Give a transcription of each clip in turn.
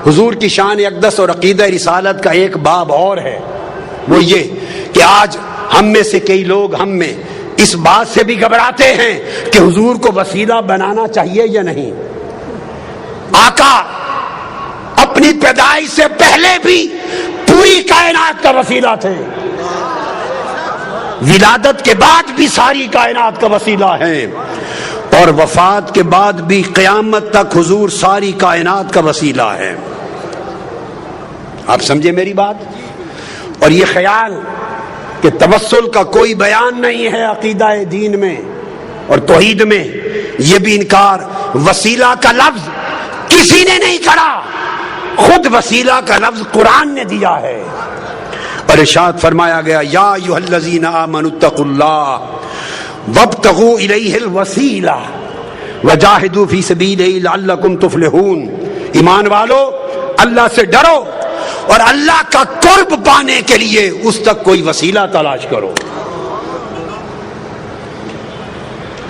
حضور کی شان اقدس اور عقیدہ رسالت کا ایک باب اور ہے، وہ یہ کہ آج ہم میں سے کئی لوگ ہم میں اس بات سے بھی گھبراتے ہیں کہ حضور کو وسیلہ بنانا چاہیے یا نہیں۔ آقا اپنی پیدائش سے پہلے بھی پوری کائنات کا وسیلہ تھے، ولادت کے بعد بھی ساری کائنات کا وسیلہ ہے، اور وفات کے بعد بھی قیامت تک حضور ساری کائنات کا وسیلہ ہے۔ آپ سمجھے میری بات؟ اور یہ خیال کہ توسل کا کوئی بیان نہیں ہے عقیدہ دین میں اور توحید میں، یہ بھی انکار۔ وسیلہ کا لفظ کسی نے نہیں کرا، خود وسیلہ کا لفظ قرآن نے دیا ہے، اور ارشاد فرمایا گیا یا ایھا الذین آمنوا اتقوا اللہ وابتغوا الیہ الوسیلہ وجاہدوا فی سبیلہ لعلکم تفلحون۔ ایمان والو، اللہ سے ڈرو اور اللہ کا قرب پانے کے لیے اس تک کوئی وسیلہ تلاش کرو۔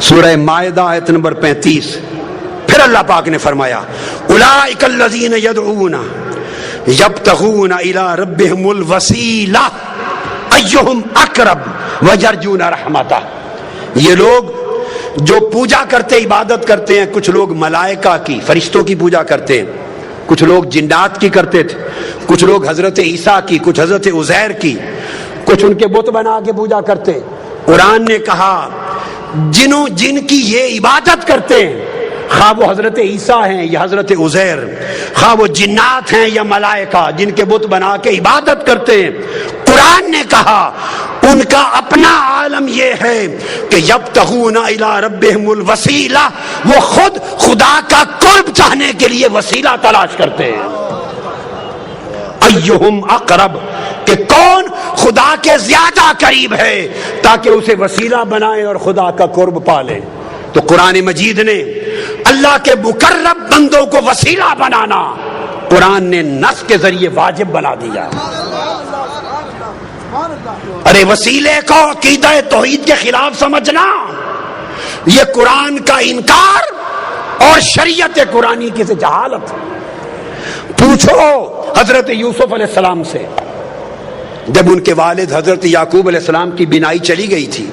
سورہ مائدہ آیت نمبر 35، پھر اللہ پاک نے فرمایا اولئک الذین یدعون یبتغون الی ربہم الوسیلہ ایہم اقرب ویرجون رحمتہ۔ یہ لوگ جو پوجا کرتے، عبادت کرتے ہیں، کچھ لوگ ملائکہ کی، فرشتوں کی پوجا کرتے ہیں، کچھ لوگ جنات کی کرتے تھے، کچھ لوگ حضرت عیسیٰ کی، کچھ حضرت عزیر کی، کچھ ان کے بت بنا کے پوجا کرتے۔ قرآن نے کہا جن کی یہ عبادت کرتے ہیں، خواہ وہ حضرت عیسیٰ ہیں یا حضرت عزیر، خواہ وہ جنات ہیں یا ملائکہ جن کے بت بنا کے عبادت کرتے ہیں، قرآن نے کہا ان کا اپنا عالم یہ ہے کہ یبتغون الی ربہم الوسیلہ، وہ خود خدا کا قرب چاہنے کے لیے وسیلہ تلاش کرتے ہیں۔ ایہم اقرب، کہ کون خدا کے زیادہ قریب ہے تاکہ اسے وسیلہ بنائے اور خدا کا قرب پالے۔ تو قرآن مجید نے اللہ کے مقرب بندوں کو وسیلہ بنانا قرآن نے نص کے ذریعے واجب بنا دیا۔ ارے وسیلے کو عقیدہ توحید کے خلاف سمجھنا یہ قرآن کا انکار اور شریعت قرآنی کی سے جہالت۔ پوچھو حضرت یوسف علیہ السلام سے، جب ان کے والد حضرت یعقوب علیہ السلام کی بینائی چلی گئی تھی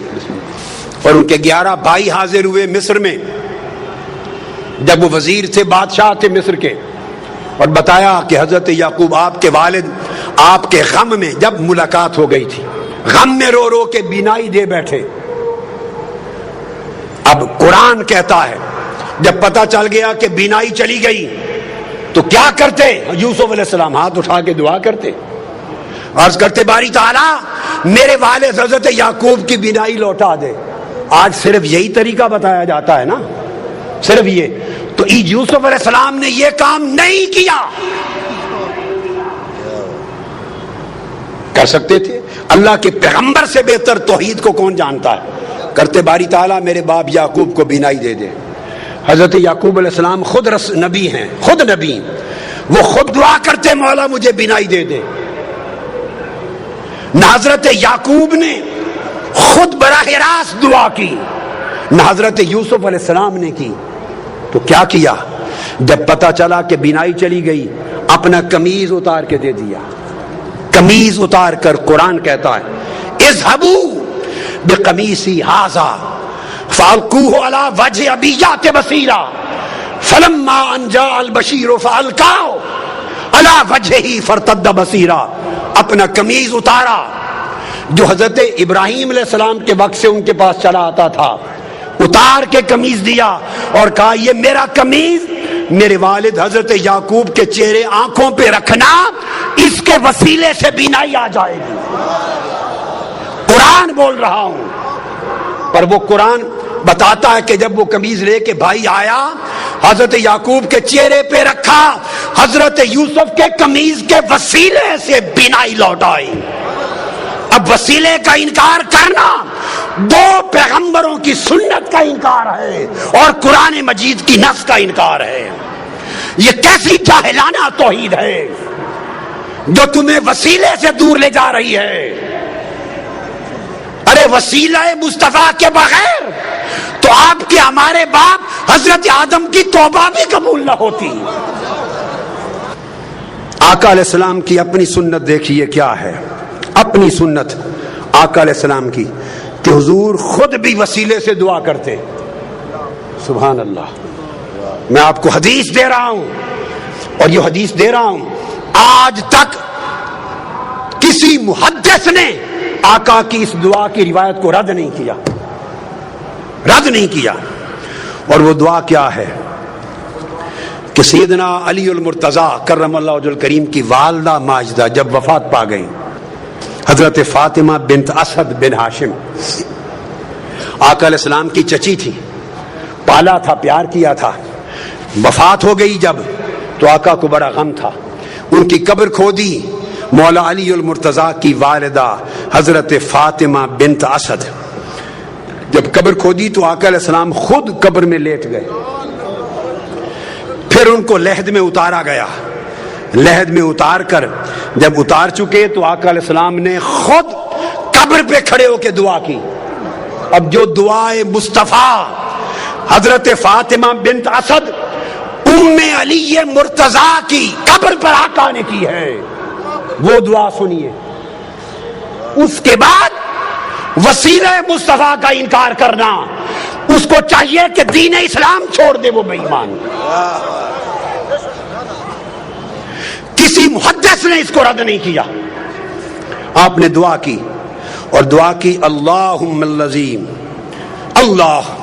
اور ان کے 11 بھائی حاضر ہوئے مصر میں، جب وہ وزیر تھے، بادشاہ تھے مصر کے، اور بتایا کہ حضرت یعقوب آپ کے والد آپ کے غم میں، جب ملاقات ہو گئی تھی، غم میں رو رو کے بینائی دے بیٹھے۔ اب قرآن کہتا ہے جب پتہ چل گیا کہ بینائی چلی گئی تو کیا کرتے؟ یوسف علیہ السلام ہاتھ اٹھا کے دعا کرتے، عرض کرتے باری تعالیٰ میرے والد حضرت یعقوب کی بینائی لوٹا دے۔ آج صرف یہی طریقہ بتایا جاتا ہے نا، صرف یہ۔ تو یوسف علیہ السلام نے یہ کام نہیں کیا، کر سکتے تھے۔ اللہ کے پیغمبر سے بہتر توحید کو کون جانتا ہے؟ کرتے باری تعالیٰ میرے باپ یعقوب کو بینائی دے دے۔ حضرت یعقوب علیہ السلام خود نبی ہیں، خود نبی، وہ خود دعا کرتے مولا مجھے بینائی دے دے۔ نہ حضرت یعقوب نے خود براہ راست دعا کی، نہ حضرت یوسف علیہ السلام نے کی۔ تو کیا کیا؟ جب پتہ چلا کہ بینائی چلی گئی، اپنا قمیض اتار کے دے دیا۔ قمیض اتار کر قرآن کہتا ہے اذهبوا بقمیصی ھذا فالقوه علی وجه ابیات بصیرا فلما ان جاء البشیر فالقاه علی وجهه فارتد بصیرا۔ اپنا قمیض اتارا جو حضرت ابراہیم علیہ السلام کے وقت سے ان کے پاس چلا آتا تھا، اتار کے قمیض دیا اور کہا یہ میرا قمیض میرے والد حضرت یعقوب کے چہرے آنکھوں پہ رکھنا، اس کے وسیلے سے بینائی آ جائے گی۔ قرآن بول رہا ہوں، پر وہ قرآن بتاتا ہے کہ جب وہ قمیض لے کے بھائی آیا، حضرت یعقوب کے چہرے پہ رکھا، حضرت یوسف کے قمیض کے وسیلے سے بینائی لوٹ آئی۔ اب وسیلے کا انکار کرنا دو پیغمبروں کی سنت کا انکار ہے اور قرآن مجید کی نص کا انکار ہے۔ یہ کیسی جاہلانہ توحید ہے جو تمہیں وسیلے سے دور لے جا رہی ہے۔ ارے وسیلہ مصطفیٰ کے بغیر تو آپ کے ہمارے باپ حضرت آدم کی توبہ بھی قبول نہ ہوتی۔ آقا علیہ السلام کی اپنی سنت دیکھیے کیا ہے. اپنی سنت آقا علیہ السلام کی کہ حضور خود بھی وسیلے سے دعا کرتے. سبحان اللہ. میں آپ کو حدیث دے رہا ہوں اور یہ حدیث دے رہا ہوں, آج تک کسی محدث نے آقا کی اس دعا کی روایت کو رد نہیں کیا, رد نہیں کیا. اور وہ دعا کیا ہے کہ سیدنا علی المرتضیٰ کرم اللہ وجہ الکریم کی والدہ ماجدہ جب وفات پا گئی, حضرت فاطمہ بنت اسد بن ہاشم آقا علیہ السلام کی چچی تھی, پالا تھا, پیار کیا تھا. وفات ہو گئی جب تو آقا کو بڑا غم تھا. ان کی قبر کھودی مولا علی المرتضیٰ کی والدہ حضرت فاطمہ بنت اسد. جب قبر کھودی تو آقا علیہ السلام خود قبر میں لیٹ گئے. پھر ان کو لحد میں اتارا گیا. لحد میں اتار کر جب اتار چکے تو آقا علیہ السلام نے خود قبر پہ کھڑے ہو کے دعا کی. اب جو دعائے مصطفیٰ حضرت فاطمہ بنت اسد ام علی مرتضیٰ کی قبر پر آقا نے کی ہے وہ دعا سنیے. اس کے بعد وسیلہ مصطفیٰ کا انکار کرنا, اس کو چاہیے کہ دین اسلام چھوڑ دے, وہ بے ایمان. کسی محدث نے اس کو رد نہیں کیا. آپ نے دعا کی اور دعا کی اللہم اللذی اللہ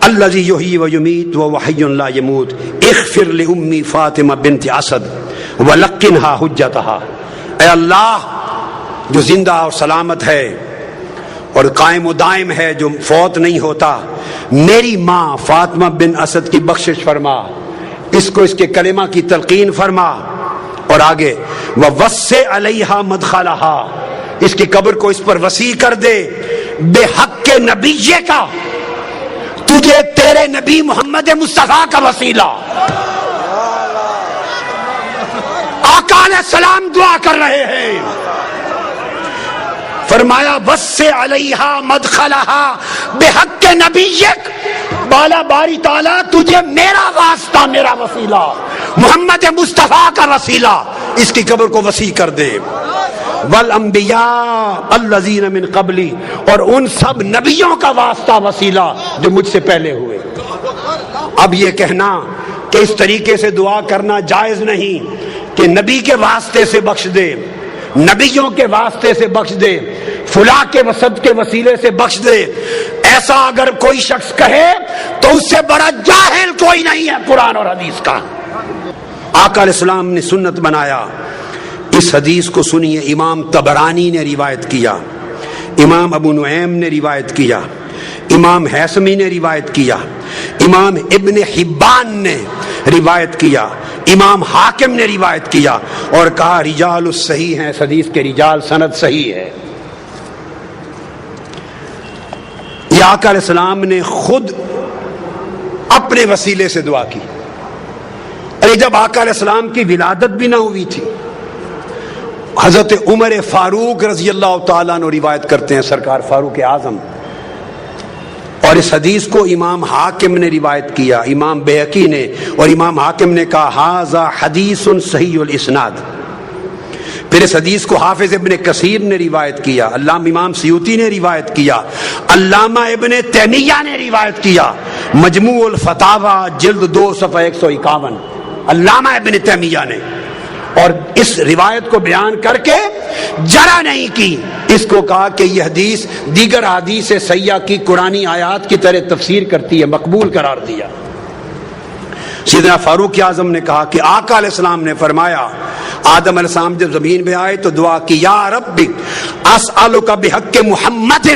الذی یحیی و یمیت وہو حی لا یموت اغفر لأمی فاطمہ بنت اسد ولقنہا حجتہا. اے اللہ جو زندہ اور سلامت ہے اور قائم و دائم ہے, جو فوت نہیں ہوتا, میری ماں فاطمہ بن اسد کی بخشش فرما, اس کو اس کے کلمہ کی تلقین فرما. اور آگے ووسع علیہا مدخلہا, اس کی قبر کو اس پر وسیع کر دے. بے حق کے نبی کا, تجھے تیرے نبی محمد مصطفیٰ کا وسیلہ. آقا علیہ السلام دعا کر رہے ہیں, فرمایا وسع علیہا مدخلہا بحق نبیک, بالا باری تعالیٰ تجھے میرا واسطہ, میرا وسیلہ محمد مصطفیٰ کا وسیلہ, اس کی قبر کو وسیع کر دے. والانبیاء الذین من قبلی, اور ان سب نبیوں کا واسطہ وسیلہ جو مجھ سے پہلے ہوئے. اب یہ کہنا کہ اس طریقے سے دعا کرنا جائز نہیں کہ نبی کے واسطے سے بخش دے, نبیوں کے واسطے سے بخش دے, فلاں کے وسط کے وسیلے سے بخش دے, ایسا اگر کوئی شخص کہے تو اس سے بڑا جاہل کوئی نہیں ہے قرآن اور حدیث کا. آقا علیہ السلام نے سنت بنایا. اس حدیث کو سنیے, امام طبرانی نے روایت کیا, امام ابو نعیم نے روایت کیا, امام حیثمی نے روایت کیا, امام ابن حبان نے روایت کیا, امام حاکم نے روایت کیا اور کہا رجال الصحیح ہیں, حدیث کے رجال سند صحیح ہے. یہ آقا علیہ السلام نے خود اپنے وسیلے سے دعا کی. ارے جب آقا علیہ السلام کی ولادت بھی نہ ہوئی تھی, حضرت عمر فاروق رضی اللہ تعالیٰ عنہ روایت کرتے ہیں, سرکار فاروق اعظم, اور اس حدیث کو امام حاکم نے روایت کیا, امام بہقی نے, اور امام حاکم نے کہا ھذا حدیث صحیح الاسناد. پھر اس حدیث کو حافظ ابن کثیر نے روایت کیا, علامہ امام سیوطی نے روایت کیا, علامہ ابن تیمیہ نے روایت کیا, مجموع الفتاوی جلد 2 صفحہ 151, علامہ ابن تیمیہ نے. اور اس روایت کو بیان کر کے جرا نہیں کی, اس کو کہا کہ یہ حدیث دیگر حدیث سیاح کی قرآنی آیات کی طرح تفسیر کرتی ہے, مقبول قرار دیا. سیدنا فاروق اعظم نے کہا کہ آقا علیہ السلام نے فرمایا, آدم علیہ السلام جب زمین پہ آئے تو دعا کی, یا رب اسألک بحق محمد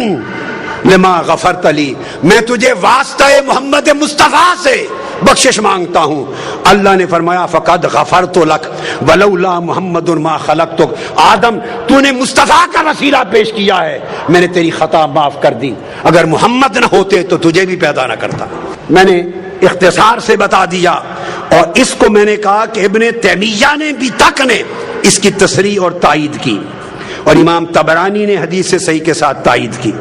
لما غفرت لی, میں تجھے واسطہ محمد مصطفیٰ سے بخشش مانگتا ہوں. اللہ نے فرمایا فقد غفرت لک ولولا محمد ما خلقتک, آدم تو نے مصطفیٰ کا وسیلہ پیش کیا ہے, میں نے تیری خطا معاف کر دی, اگر محمد نہ ہوتے تو تجھے بھی پیدا نہ کرتا. میں نے اختصار سے بتا دیا, اور اس کو میں نے کہا کہ ابن تیمیہ نے بھی تک نے اس کی تصریح اور تائید کی, اور امام طبرانی نے حدیث سے صحیح کے ساتھ تائید کی.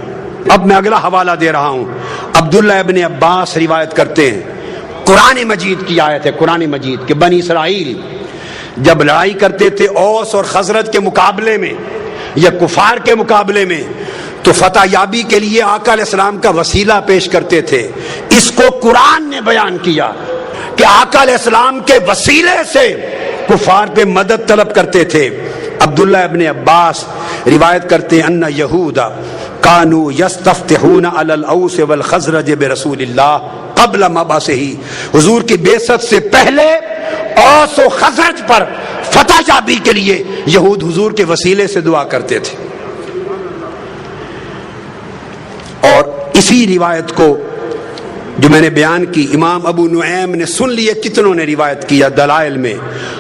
اب میں اگلا حوالہ دے رہا ہوں. عبداللہ ابن عباس روایت کرتے ہیں, قرآن مجید کی آیت ہے, قرآن مجید کہ بنی اسرائیل جب لڑائی کرتے تھے اوس اور خزرج کے مقابلے میں یا کفار کے مقابلے میں تو فتح یابی کے لیے آقا علیہ السلام کا وسیلہ پیش کرتے تھے. اس کو قرآن نے بیان کیا کہ آقا علیہ السلام کے وسیلے سے کفار پہ مدد طلب کرتے تھے. عبداللہ ابن عباس روایت کرتے ہیں ان یہودا کانوا یستفتحون علی الاوس والخزرج برسول اللہ قبل مبعثہ. حضور کی بعثت سے پہلے اوس و خزرج پر فتح یابی کے لیے یہود حضور کے وسیلے سے دعا کرتے تھے. اور اسی روایت کو جو میں نے بیان کی امام ابو نعیم نے سن لیے, کتنوں نے روایت کیا دلائل میں.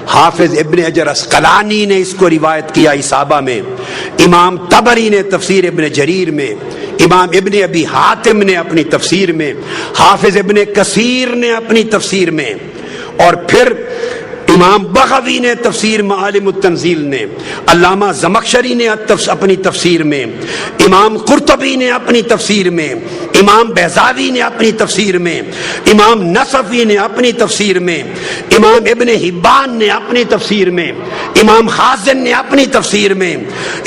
حافظ ابن حجر عسقلانی نے اس کو روایت کیا اصابہ میں, امام طبری نے تفسیر ابن جریر میں, امام ابن ابی حاتم نے اپنی تفسیر میں, حافظ ابن کثیر نے اپنی تفسیر میں, اور پھر امام بغوی نے تفسیر معالم التنزیل نے, علامہ زمخشری نے اپنی تفسیر میں, امام قرطبی نے اپنی تفسیر میں, امام بیضاوی نے اپنی تفسیر میں, امام نصفی نے اپنی تفسیر میں, امام ابن حبان نے اپنی تفسیر میں, امام خازن نے اپنی تفسیر میں,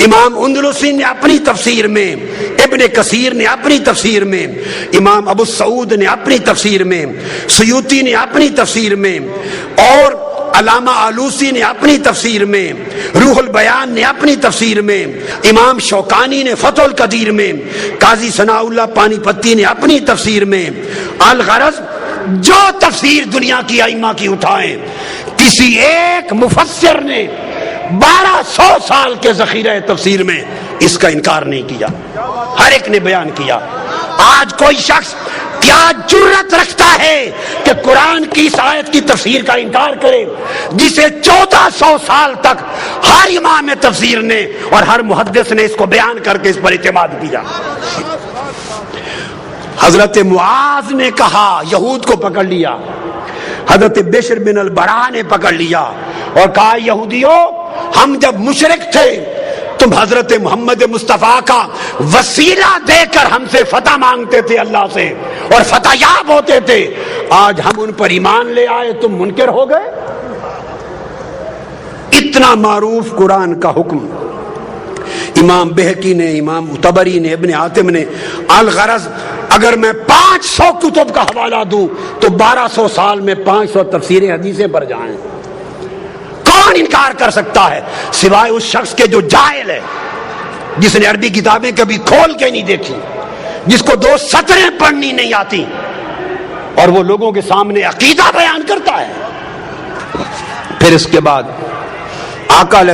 امام اندلسی نے اپنی تفسیر میں, ابن کثیر نے اپنی تفسیر میں, امام ابو سعود نے اپنی تفسیر میں, سیوطی نے اپنی تفسیر میں, اور علامہ آلوسی نے اپنی تفسیر میں, روح البیان نے اپنی تفسیر میں, امام شوکانی نے فتح القدیر میں, قاضی ثناء اللہ پانی پتی نے اپنی تفسیر میں. الغرض جو تفسیر دنیا کی ائمہ کی اٹھائیں, کسی ایک مفسر نے 1200 سال کے ذخیرہ تفسیر میں اس کا انکار نہیں کیا, ہر ایک نے بیان کیا. آج کوئی شخص کیا جرت رکھتا ہے کہ قرآن کی اس آیت کی تفسیر کا انکار کرے جسے 1400 سال تک ہر امام تفسیر نے اور ہر محدث نے اس کو بیان کر کے اس پر اعتماد کیا. حضرت معاذ نے کہا, یہود کو پکڑ لیا, حضرت بشر بن البراء نے پکڑ لیا اور کہا یہودیوں ہم جب مشرک تھے تم حضرت محمد مصطفیٰ کا وسیلہ دے کر ہم سے فتح مانگتے تھے اللہ سے اور فتح یاب ہوتے تھے, آج ہم ان پر ایمان لے آئے تم منکر ہو گئے. اتنا معروف قرآن کا حکم امام بہقی نے, امام طبری نے, ابن حاتم نے. الغرض اگر میں 500 کتب کا حوالہ دوں تو 1200 سال میں 500 تفسیریں حدیثیں بڑھ جائیں. کون انکار کر سکتا ہے سوائے اس شخص کے جو جاہل ہے, جس نے عربی کتابیں کبھی کھول کے نہیں دیکھی, جس کو 2 سطریں پڑھنی نہیں آتی اور وہ لوگوں کے سامنے عقیدہ بیان کرتا ہے. پھر اس کے بعد آقا علیہ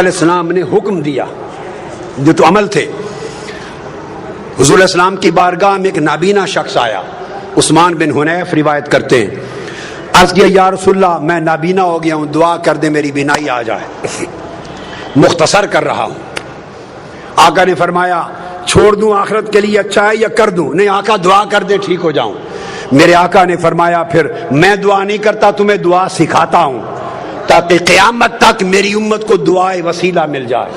السلام نے حکم دیا, جو تو عمل تھے. حضور علیہ السلام کی بارگاہ میں ایک نابینا شخص آیا, عثمان بن حنیف روایت کرتے ہیں. عرض کیا یا رسول اللہ میں نابینا ہو گیا ہوں, دعا کر دے میری بینائی آ جائے. مختصر کر رہا ہوں. آقا نے فرمایا چھوڑ دوں آخرت کے لیے اچھا ہے یا کر دوں؟ نہیں آقا دعا کر دے ٹھیک ہو جاؤں. میرے آقا نے فرمایا پھر میں دعا نہیں کرتا, تمہیں دعا سکھاتا ہوں تاکہ قیامت تک میری امت کو دعائے وسیلہ مل جائے.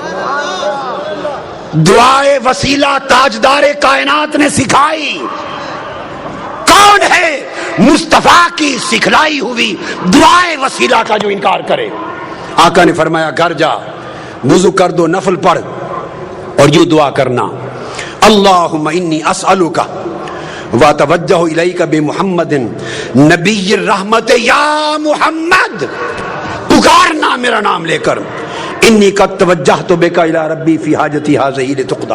دعائے وسیلہ تاجدار کائنات نے سکھائی. کون ہے مصطفیٰ کی سکھلائی ہوئی دعائے وسیلہ کا جو انکار کرے؟ آقا نے فرمایا گھر جا, وضو کر دو, نفل پڑھ اور یوں دعا کرنا اللہم انی اسألک واتوجہ الیک بمحمد نبی الرحمت یا محمد. پکارنا میرا نام لے کر, انی قد توجہت بک الی ربی فی حاجتی ہذہ لتقضی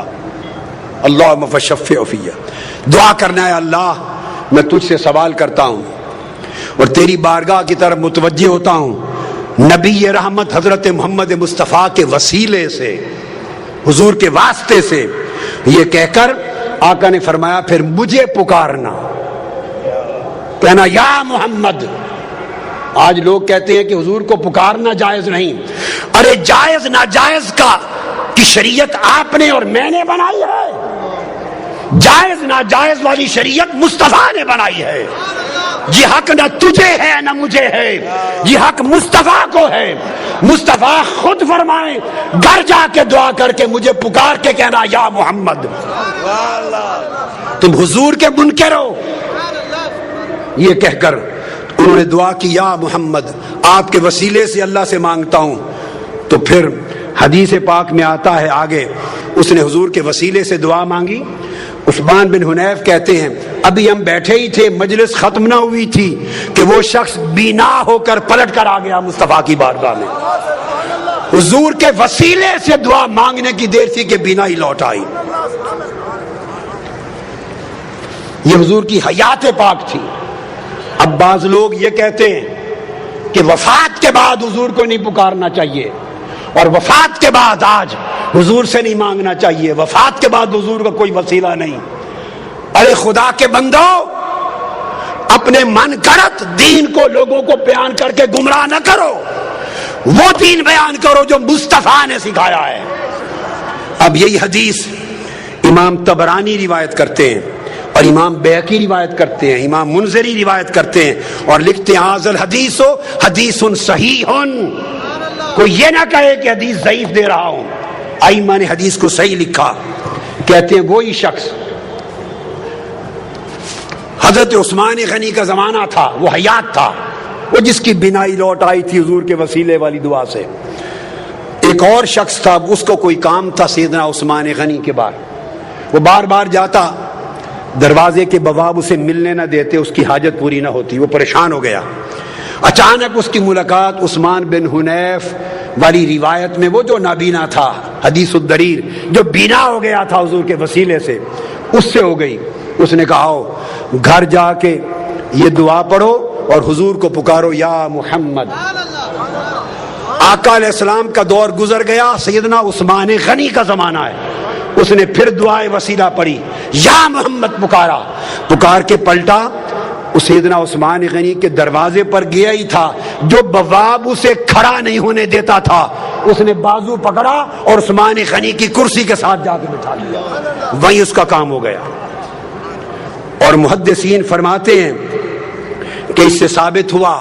اللہم فشفع فی. دعا کرنا ہے اللہ میں تجھ سے سوال کرتا ہوں اور تیری بارگاہ کی طرف متوجہ ہوتا ہوں, نبی رحمت حضرت محمد مصطفیٰ کے وسیلے سے, حضور کے واسطے سے. یہ کہہ کر آقا نے فرمایا پھر مجھے پکارنا, کہنا یا محمد. آج لوگ کہتے ہیں کہ حضور کو پکارنا جائز نہیں. ارے جائز ناجائز کی شریعت آپ نے اور میں نے بنائی ہے. جائز ناجائز والی شریعت مصطفیٰ نے بنائی ہے. یہ حق نہ تجھے ہے نہ مجھے ہے, یہ حق مصطفیٰ کو ہے. مصطفیٰ خود فرمائیں گھر جا کے دعا کر کے مجھے پکار کے کہنا یا محمد. تم حضور کے منکر ہو. یہ کہہ کر انہوں نے دعا کی یا محمد آپ کے وسیلے سے اللہ سے مانگتا ہوں. تو پھر حدیث پاک میں آتا ہے آگے اس نے حضور کے وسیلے سے دعا مانگی. عثمان بن حنیف کہتے ہیں ابھی ہم بیٹھے ہی تھے, مجلس ختم نہ ہوئی تھی کہ وہ شخص بینا ہو کر پلٹ کر آ گیا مصطفیٰ کی بارگاہ میں. حضور کے وسیلے سے دعا مانگنے کی دیر تھی کہ بینا ہی لوٹ آئی. یہ حضور کی حیات پاک تھی. اب بعض لوگ یہ کہتے ہیں کہ وفات کے بعد حضور کو نہیں پکارنا چاہیے, اور وفات کے بعد آج حضور سے نہیں مانگنا چاہیے, وفات کے بعد حضور کا کوئی وسیلہ نہیں. ارے خدا کے بندو, اپنے من گھڑت دین کو لوگوں کو بیان کر کے گمراہ نہ کرو, وہ دین بیان کرو جو مصطفیٰ نے سکھایا ہے. اب یہی حدیث امام طبرانی روایت کرتے ہیں, اور امام بیہقی روایت کرتے ہیں, امام منذری روایت کرتے ہیں, اور لکھتے ہیں ھذا الحدیث حدیث صحیح. کوئی یہ نہ کہے کہ حدیث ضعیف دے رہا ہوں. ائمہ نے حدیث کو صحیح لکھا. کہتے ہیں وہی شخص حضرت عثمان غنی کا زمانہ تھا, وہ حیات تھا, وہ جس کی بینائی لوٹ آئی تھی حضور کے وسیلے والی دعا سے. ایک اور شخص تھا, اس کو کوئی کام تھا سیدنا عثمان غنی کے بعد, وہ بار بار جاتا, دروازے کے بواب اسے ملنے نہ دیتے, اس کی حاجت پوری نہ ہوتی, وہ پریشان ہو گیا. اچانک اس کی ملاقات عثمان بن حنیف والی روایت میں, وہ جو نابینا تھا, حدیث الدریر, جو بینا ہو گیا تھا حضور کے وسیلے سے, اس سے ہو گئی. اس نے کہا آؤ گھر جا کے یہ دعا پڑھو اور حضور کو پکارو یا محمد. آقا علیہ السلام کا دور گزر گیا, سیدنا عثمان غنی کا زمانہ ہے. اس نے پھر دعائے وسیلہ پڑھی, یا محمد پکارا. پکار کے پلٹا, سیدنا عثمان غنی کے دروازے پر گیا ہی تھا, جو بواب اسے کھڑا نہیں ہونے دیتا تھا, اس نے بازو پکڑا اور عثمان غنی کی کرسی کے ساتھ جا کے بٹھا لیا. وہیں اس کا کام ہو گیا. اور محدثین فرماتے ہیں کہ اس سے ثابت ہوا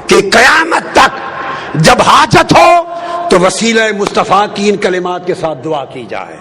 کہ قیامت تک جب حاجت ہو تو وسیلہ مصطفیٰ کی ان کلمات کے ساتھ دعا کی جائے.